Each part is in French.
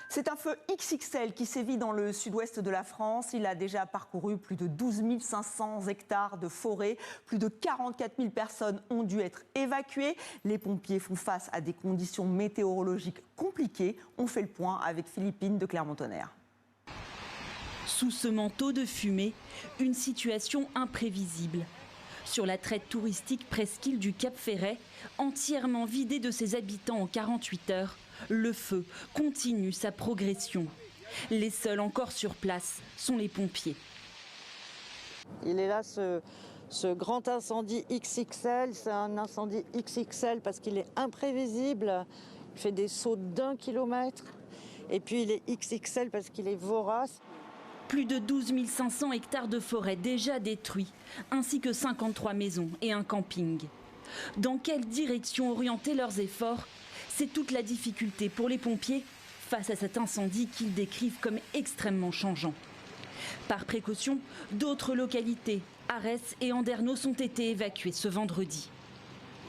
C'est un feu XXL qui sévit dans le sud-ouest de la France. Il a déjà parcouru plus de 12 500 hectares de forêt. Plus de 44 000 personnes ont dû être évacuées. Les pompiers font face à des conditions météorologiques compliquées. On fait le point avec Philippine de Clermont-Tonnerre. Sous ce manteau de fumée, une situation imprévisible. Sur la traite touristique presqu'île du Cap Ferret, entièrement vidée de ses habitants en 48 heures, le feu continue sa progression. Les seuls encore sur place sont les pompiers. Il est là ce grand incendie XXL, c'est un incendie XXL parce qu'il est imprévisible, il fait des sauts d'1 kilomètre et puis il est XXL parce qu'il est vorace. Plus de 12 500 hectares de forêt déjà détruits, ainsi que 53 maisons et un camping. Dans quelle direction orienter leurs efforts? C'est toute la difficulté pour les pompiers face à cet incendie qu'ils décrivent comme extrêmement changeant. Par précaution, d'autres localités, Arès et Andernos, ont été évacuées ce vendredi.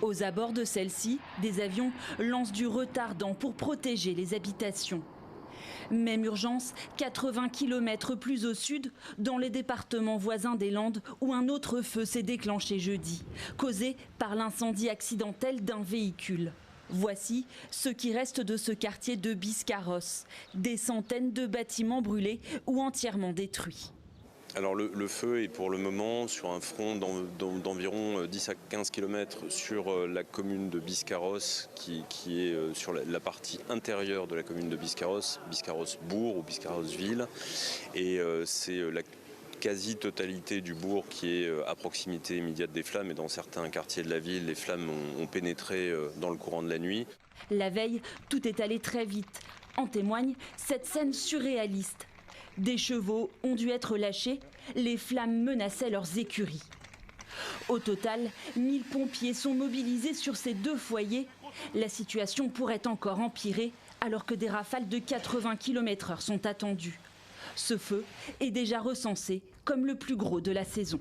Aux abords de celles-ci, des avions lancent du retardant pour protéger les habitations. Même urgence, 80 km plus au sud, dans les départements voisins des Landes, où un autre feu s'est déclenché jeudi, causé par l'incendie accidentel d'un véhicule. Voici ce qui reste de ce quartier de Biscarrosse. Des centaines de bâtiments brûlés ou entièrement détruits. Alors le feu est pour le moment sur un front d'environ 10 à 15 km sur la commune de Biscarrosse qui est sur la partie intérieure de la commune de Biscarrosse, Biscarrosse-Bourg ou Biscarrosse-Ville. Et c'est la quasi-totalité du bourg qui est à proximité immédiate des flammes, et dans certains quartiers de la ville, les flammes ont pénétré dans le courant de la nuit. La veille, tout est allé très vite. En témoigne cette scène surréaliste. Des chevaux ont dû être lâchés, les flammes menaçaient leurs écuries. Au total, 1000 pompiers sont mobilisés sur ces deux foyers. La situation pourrait encore empirer alors que des rafales de 80 km/h sont attendues. Ce feu est déjà recensé comme le plus gros de la saison.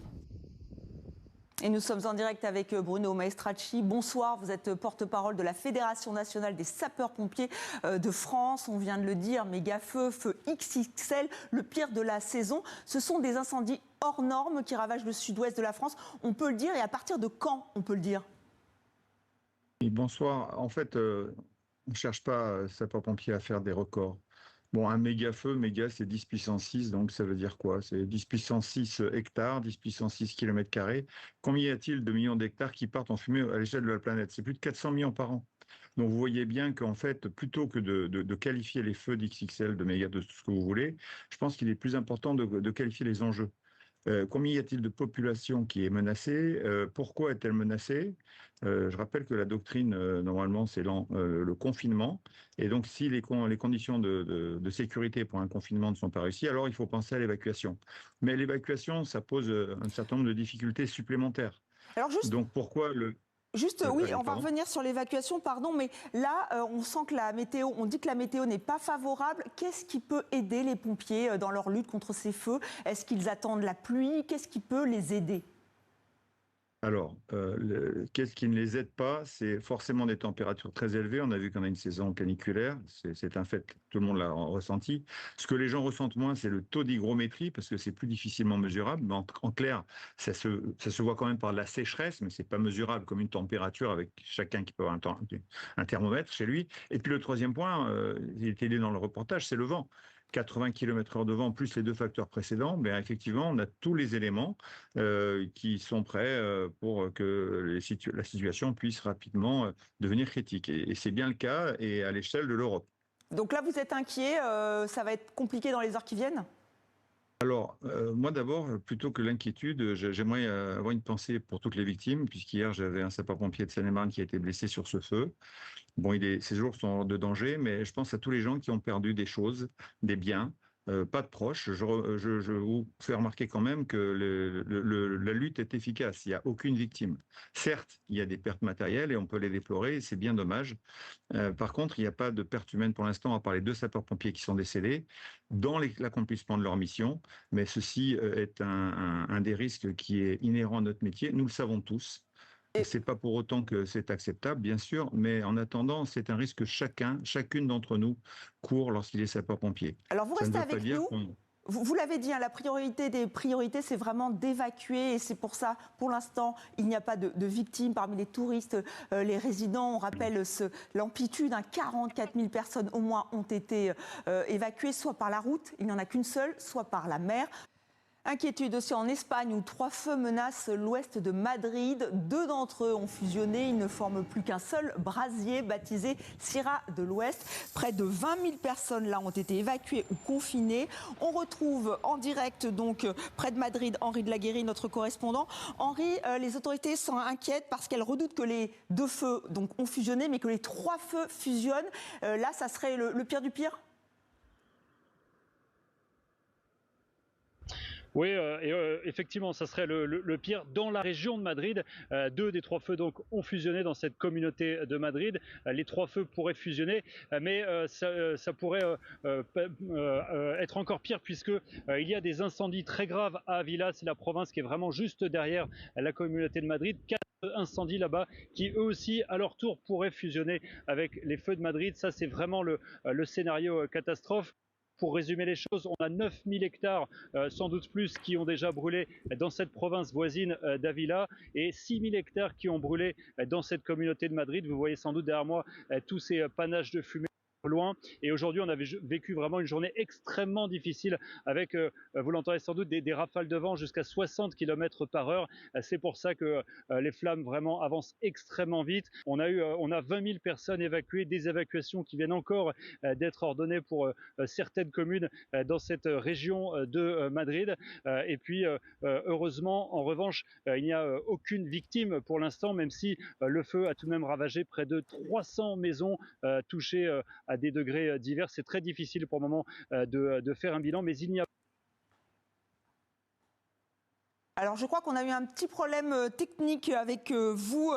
Et nous sommes en direct avec Bruno Maestracci. Bonsoir, vous êtes porte-parole de la Fédération nationale des sapeurs-pompiers de France. On vient de le dire, méga feu XXL, le pire de la saison. Ce sont des incendies hors normes qui ravagent le sud-ouest de la France. On peut le dire, et à partir de quand on peut le dire? Et bonsoir. En fait, on ne cherche pas, sapeurs-pompiers, à faire des records. Bon, un méga feu, méga, c'est 10 puissance 6, donc ça veut dire quoi? C'est 10 puissance 6 hectares, 10 puissance 6 km². Combien y a-t-il de millions d'hectares qui partent en fumée à l'échelle de la planète? C'est plus de 400 millions par an. Donc vous voyez bien qu'en fait, plutôt que de qualifier les feux d'XXL, de méga, de tout ce que vous voulez, je pense qu'il est plus important de qualifier les enjeux. Combien y a-t-il de population qui est menacée? Pourquoi est-elle menacée? Je rappelle que la doctrine, normalement, c'est le confinement. Et donc, si les conditions de sécurité pour un confinement ne sont pas réussies, alors il faut penser à l'évacuation. Mais l'évacuation, ça pose un certain nombre de difficultés supplémentaires. Alors donc, pourquoi le... Juste, oui, on va revenir sur l'évacuation, pardon, mais là, on sent que on dit que la météo n'est pas favorable. Qu'est-ce qui peut aider les pompiers dans leur lutte contre ces feux? Est-ce qu'ils attendent la pluie? Qu'est-ce qui peut les aider? Alors, qu'est-ce qui ne les aide pas? C'est forcément des températures très élevées. On a vu qu'on a une saison caniculaire, c'est un fait, tout le monde l'a ressenti. Ce que les gens ressentent moins, c'est le taux d'hygrométrie, parce que c'est plus difficilement mesurable. Mais en clair, ça se voit quand même par la sécheresse, mais c'est pas mesurable comme une température avec chacun qui peut avoir un thermomètre chez lui. Et puis le troisième point, il était dit dans le reportage, c'est le vent. 80 km/h de vent, plus les deux facteurs précédents, mais effectivement, on a tous les éléments qui sont prêts pour que la situation puisse rapidement devenir critique. Et c'est bien le cas, et à l'échelle de l'Europe. Donc là, vous êtes inquiet, ça va être compliqué dans les heures qui viennent? Alors, moi d'abord, plutôt que l'inquiétude, j'aimerais avoir une pensée pour toutes les victimes, puisqu'hier, j'avais un sapeur-pompier de Seine-et-Marne qui a été blessé sur ce feu. Bon, ces jours sont hors de danger, mais je pense à tous les gens qui ont perdu des choses, des biens, pas de proches. Je vous fais remarquer quand même que la lutte est efficace. Il n'y a aucune victime. Certes, il y a des pertes matérielles et on peut les déplorer, et c'est bien dommage. Par contre, il n'y a pas de pertes humaines pour l'instant, à part les deux sapeurs-pompiers qui sont décédés dans l'accomplissement de leur mission. Mais ceci est un des risques qui est inhérent à notre métier. Nous le savons tous. C'est pas pour autant que c'est acceptable, bien sûr, mais en attendant, c'est un risque que chacune d'entre nous court lorsqu'il est sapeur-pompier. Alors vous Ça ne restez veut pas avec dire nous. qu'on... Vous l'avez dit, hein, la priorité des priorités, c'est vraiment d'évacuer. Et c'est pour ça, pour l'instant, il n'y a pas de victimes parmi les touristes, les résidents. On rappelle l'amplitude, 44 000 personnes au moins ont été évacuées, soit par la route, il n'y en a qu'une seule, soit par la mer. Inquiétude aussi en Espagne où 3 feux menacent l'ouest de Madrid. 2 d'entre eux ont fusionné. Ils ne forment plus qu'un seul brasier baptisé Sierra de l'Ouest. Près de 20 000 personnes là ont été évacuées ou confinées. On retrouve en direct donc près de Madrid Henri de la Guérie, notre correspondant. Henri, les autorités sont inquiètes parce qu'elles redoutent que les 2 feux donc, ont fusionné mais que les 3 feux fusionnent. Là, ça serait le pire du pire ? Oui, effectivement, ça serait le pire. Dans la région de Madrid, 2 des 3 feux donc, ont fusionné dans cette communauté de Madrid. Les 3 feux pourraient fusionner, mais ça pourrait être encore pire puisque il y a des incendies très graves à Ávila. C'est la province qui est vraiment juste derrière la communauté de Madrid. 4 incendies là-bas qui eux aussi à leur tour pourraient fusionner avec les feux de Madrid. Ça c'est vraiment le scénario catastrophe. Pour résumer les choses, on a 9000 hectares, sans doute plus, qui ont déjà brûlé dans cette province voisine d'Ávila et 6000 hectares qui ont brûlé dans cette communauté de Madrid. Vous voyez sans doute derrière moi tous ces panaches de fumée loin. Et aujourd'hui, on avait vécu vraiment une journée extrêmement difficile avec, vous l'entendez sans doute, des rafales de vent jusqu'à 60 km/h. C'est pour ça que les flammes vraiment avancent extrêmement vite. On a 20 000 personnes évacuées, des évacuations qui viennent encore d'être ordonnées pour certaines communes dans cette région de Madrid. Et puis, heureusement, en revanche, il n'y a aucune victime pour l'instant, même si le feu a tout de même ravagé près de 300 maisons touchées à des degrés divers. C'est très difficile pour le moment de faire un bilan, mais il n'y a Alors, je crois qu'on a eu un petit problème technique avec vous,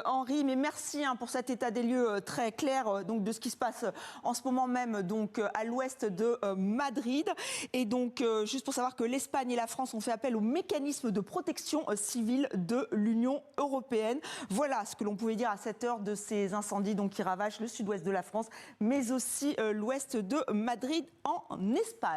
Henri, mais merci pour cet état des lieux très clair donc, de ce qui se passe en ce moment même donc, à l'ouest de Madrid. Et donc, juste pour savoir que l'Espagne et la France ont fait appel au mécanisme de protection civile de l'Union européenne. Voilà ce que l'on pouvait dire à cette heure de ces incendies donc, qui ravagent le sud-ouest de la France, mais aussi l'ouest de Madrid en Espagne.